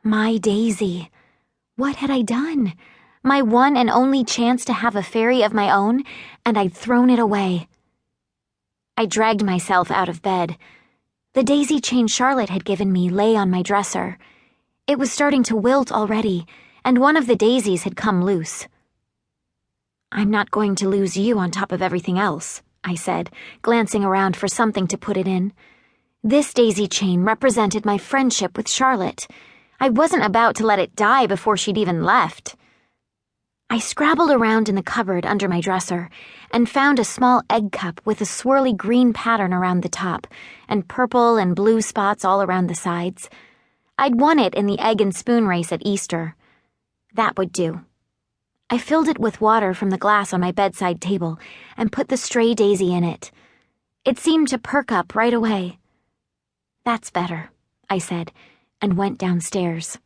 My Daisy. What had I done? My one and only chance to have a fairy of my own, and I'd thrown it away. I dragged myself out of bed. The daisy chain Charlotte had given me lay on my dresser. It was starting to wilt already, and one of the daisies had come loose. "I'm not going to lose you on top of everything else," I said, glancing around for something to put it in. This daisy chain represented my friendship with Charlotte. I wasn't about to let it die before she'd even left. I scrabbled around in the cupboard under my dresser and found a small egg cup with a swirly green pattern around the top and purple and blue spots all around the sides. I'd won it in the egg and spoon race at Easter. That would do. I filled it with water from the glass on my bedside table and put the stray daisy in it. It seemed to perk up right away. "That's better," I said, and went downstairs.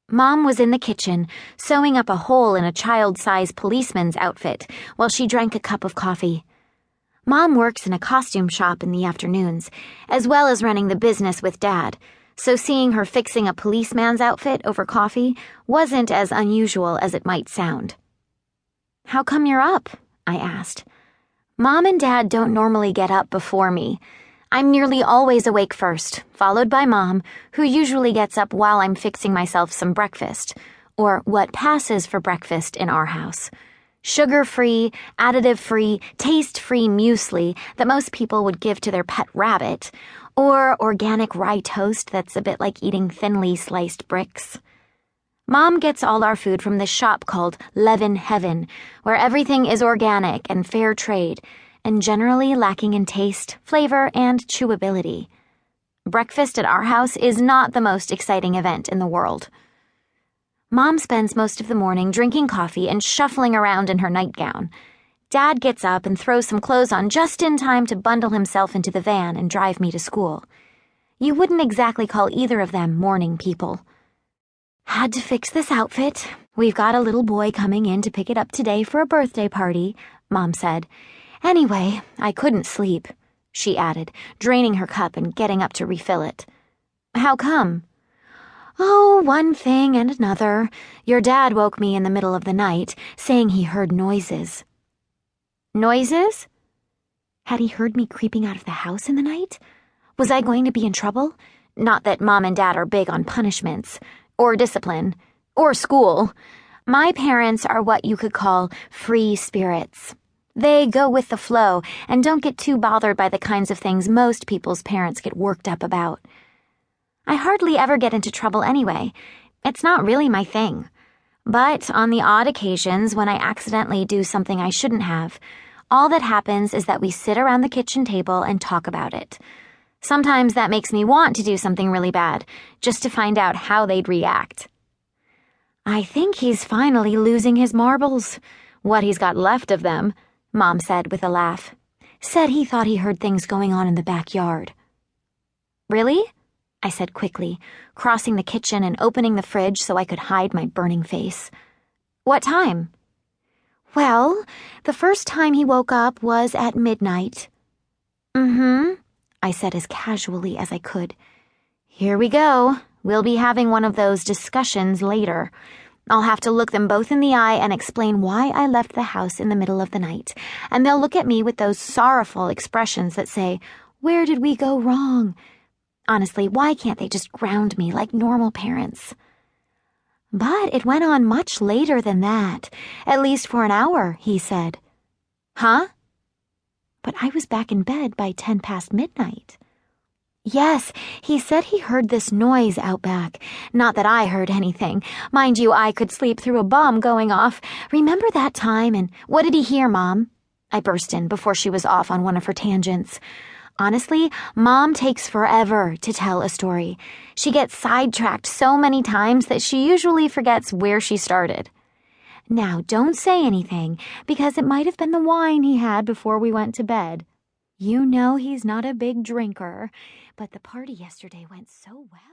Mom was in the kitchen, sewing up a hole in a child-sized policeman's outfit while she drank a cup of coffee. Mom works in a costume shop in the afternoons, as well as running the business with Dad, so seeing her fixing a policeman's outfit over coffee wasn't as unusual as it might sound. "How come you're up?" I asked. Mom and Dad don't normally get up before me. I'm nearly always awake first, followed by Mom, who usually gets up while I'm fixing myself some breakfast, or what passes for breakfast in our house. Sugar-free, additive-free, taste-free muesli that most people would give to their pet rabbit, or organic rye toast that's a bit like eating thinly sliced bricks. Mom gets all our food from this shop called Leaven Heaven, where everything is organic and fair trade, and generally lacking in taste, flavor, and chewability. Breakfast at our house is not the most exciting event in the world. Mom spends most of the morning drinking coffee and shuffling around in her nightgown. Dad gets up and throws some clothes on just in time to bundle himself into the van and drive me to school. You wouldn't exactly call either of them morning people. "Had to fix this outfit. We've got a little boy coming in to pick it up today for a birthday party," Mom said. "Anyway, I couldn't sleep," she added, draining her cup and getting up to refill it. "How come?" "Oh, one thing and another. Your dad woke me in the middle of the night, saying he heard noises." "Noises?" Had he heard me creeping out of the house in the night? Was I going to be in trouble? Not that Mom and Dad are big on punishments, or discipline, or school. My parents are what you could call free spirits. They go with the flow and don't get too bothered by the kinds of things most people's parents get worked up about. I hardly ever get into trouble anyway. It's not really my thing. But on the odd occasions when I accidentally do something I shouldn't have, all that happens is that we sit around the kitchen table and talk about it. Sometimes that makes me want to do something really bad, just to find out how they'd react. "I think he's finally losing his marbles. What he's got left of them," Mom said with a laugh. "Said he thought he heard things going on in the backyard." "Really?" I said quickly, crossing the kitchen and opening the fridge so I could hide my burning face. "What time?" "Well, the first time he woke up was at midnight." I said as casually as I could. "Here we go. We'll be having one of those discussions later. I'll have to look them both in the eye and explain why I left the house in the middle of the night, and they'll look at me with those sorrowful expressions that say, 'Where did we go wrong?' Honestly, why can't they just ground me like normal parents?" "But it went on much later than that, at least for an hour," he said. "Huh?" "But I was back in bed by 10 past midnight." "Yes, he said he heard this noise out back. Not that I heard anything. Mind you, I could sleep through a bomb going off. Remember that time, and what did he hear, Mom?" I burst in before she was off on one of her tangents. Honestly, Mom takes forever to tell a story. She gets sidetracked so many times that she usually forgets where she started. "Now, don't say anything, because it might have been the wine he had before we went to bed. You know he's not a big drinker, but the party yesterday went so well."